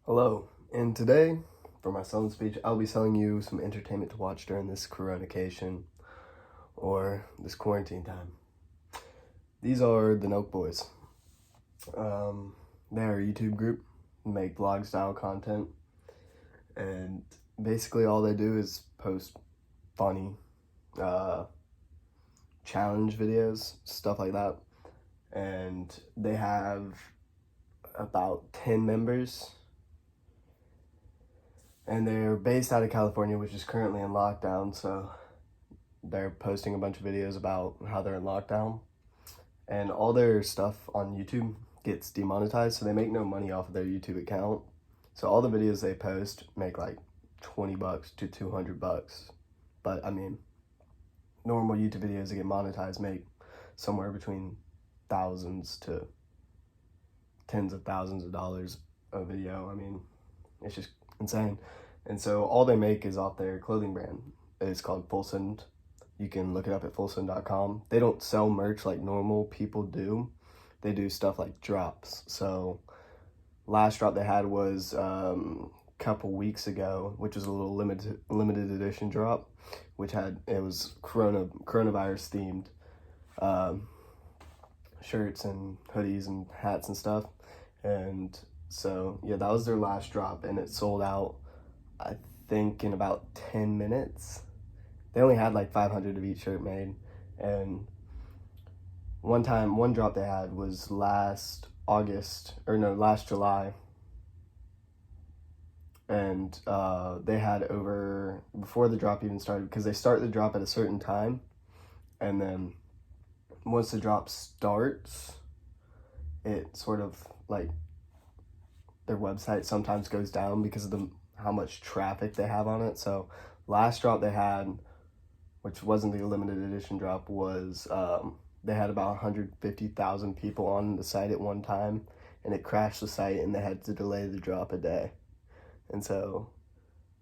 Hello, and today, for my selling speech, I'll be selling you some entertainment to watch during this coronation or this quarantine time. These are the Nelk Boys. They're a YouTube group, make vlog style content, and basically all they do is post funny challenge videos, stuff like that. And they have about 10 members. And they're based out of California, which is currently in lockdown, so they're posting a bunch of videos about how they're in lockdown. And all their stuff on YouTube gets demonetized, so they make no money off of their YouTube account. So all the videos they post make like $20 to $200. But I mean, normal YouTube videos that get monetized make somewhere between thousands to tens of thousands of dollars a video. I mean, it's just insane. And so all they make is off their clothing brand. It's called Full Send. You can look it up at fullsend.com. They don't sell merch like normal people do. They do stuff like drops. So last drop they had was a couple weeks ago, which was a little limited edition drop, which it was coronavirus themed shirts and hoodies and hats and stuff. And so yeah, that was their last drop, and it sold out I think in about 10 minutes. They only had like 500 of each shirt made. And one drop they had was last July. And they had before the drop even started, because they start the drop at a certain time. And then once the drop starts, it sort of like their website sometimes goes down because of how much traffic they have on it. So last drop they had, which wasn't the limited edition drop, was they had about 150,000 people on the site at one time, and it crashed the site and they had to delay the drop a day. And so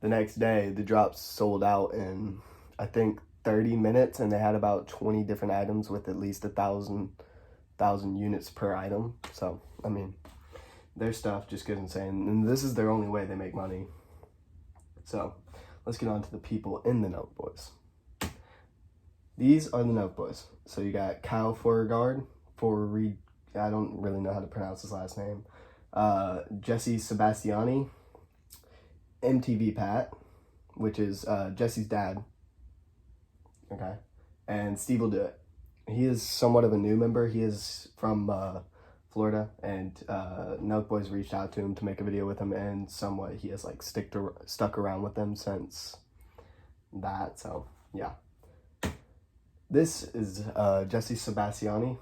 the next day the drop sold out in I think 30 minutes, and they had about 20 different items with at least 1,000 units per item. So I mean, their stuff just goes insane, and this is their only way they make money. So let's get on to the people in the Nelk Boys. These are the Nelk Boys. So you got Kyle Beauregard, I don't really know how to pronounce his last name, Jesse Sebastiani, MTV Pat, which is Jesse's dad, okay, and Steve will do it. He is somewhat of a new member. He is from Florida, and Nelk Boys reached out to him to make a video with him, and somewhat he has like stuck around with them since that. So yeah, this is Jesse Sebastiani.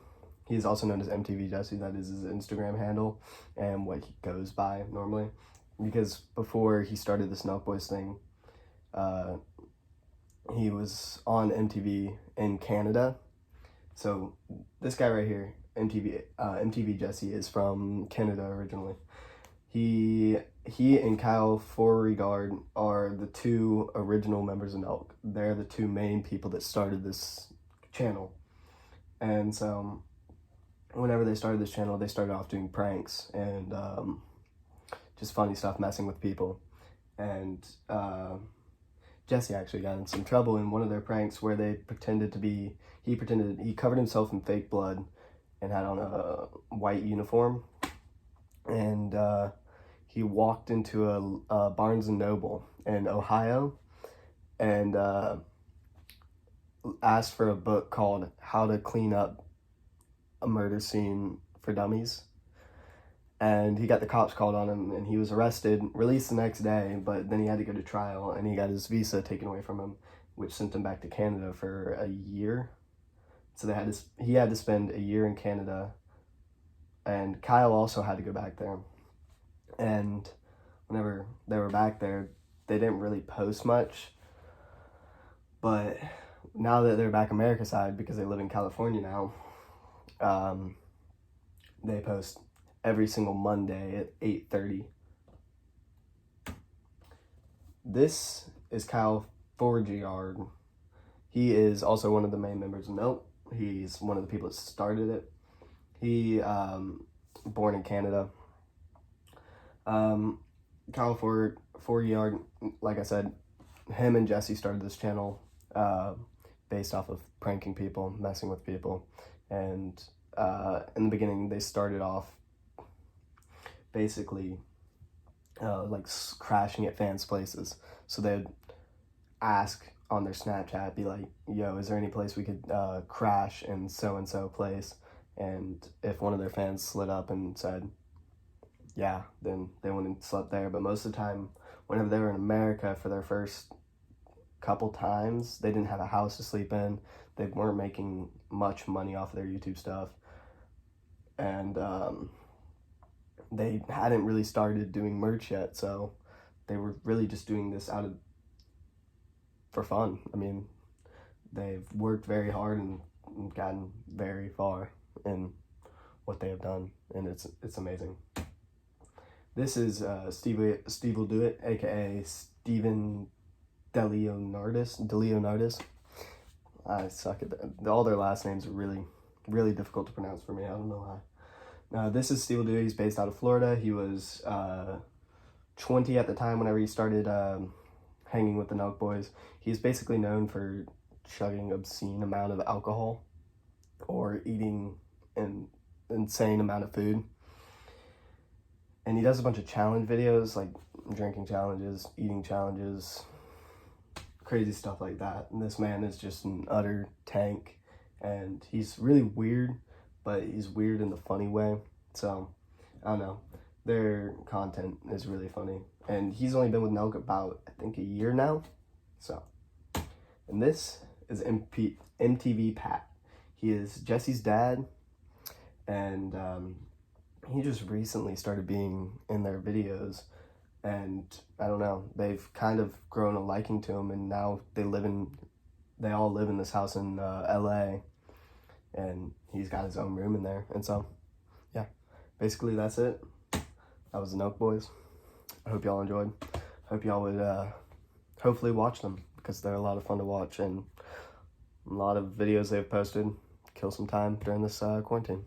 He is also known as MTV Jesse. That is his Instagram handle and what he goes by normally, because before he started this Nelk Boys thing, he was on MTV in Canada. So this guy right here, MTV Jesse, is from Canada originally. He and Kyle Beauregard are the two original members of Nelk. They're the two main people that started this channel. And so whenever they started this channel, they started off doing pranks and just funny stuff, messing with people. And Jesse actually got in some trouble in one of their pranks where they he covered himself in fake blood and had on a white uniform, and he walked into a Barnes & Noble in Ohio and asked for a book called How to Clean Up a Murder Scene for Dummies. And he got the cops called on him, and he was arrested, released the next day, but then he had to go to trial, and he got his visa taken away from him, which sent him back to Canada for a year. So he had to spend a year in Canada, and Kyle also had to go back there. And whenever they were back there, they didn't really post much, but now that they're back America side, because they live in California now, they post every single Monday at 8:30. This is Kyle Beauregard. He is also one of the main members of Nelk. He's one of the people that started it. He born in Canada. Kyle Fortyard, like I said, him and Jesse started this channel based off of pranking people, messing with people. And in the beginning, they started off basically like crashing at fans' places. So they'd ask on their Snapchat, be like, yo, is there any place we could crash in so-and-so place? And if one of their fans slid up and said, yeah, then they went and slept there. But most of the time, whenever they were in America for their first couple times, they didn't have a house to sleep in. They weren't making much money off of their YouTube stuff. And they hadn't really started doing merch yet, so they were really just doing this for fun. I mean, they've worked very hard and gotten very far in what they have done, and it's amazing. This is Steve Will Do It, aka Steven DeLeonardis. I suck at that. All their last names are really, really difficult to pronounce for me. I don't know why. This is Steve Will Do It. He's based out of Florida. He was 20 at the time whenever he started hanging with the Nelk boys. He's basically known for chugging obscene amount of alcohol or eating an insane amount of food. And he does a bunch of challenge videos, like drinking challenges, eating challenges, crazy stuff like that. And this man is just an utter tank. And he's really weird, but he's weird in the funny way. So, I don't know. Their content is really funny. And he's only been with Nelk about, I think, a year now. So, and this is MTV Pat. He is Jesse's dad. And he just recently started being in their videos. And I don't know, they've kind of grown a liking to him. And now they all live in this house in LA. And he's got his own room in there. And so, yeah, basically that's it. That was the Nelk boys. I hope y'all enjoyed. Hope y'all would hopefully watch them, because they're a lot of fun to watch, and a lot of videos they've posted kill some time during this quarantine.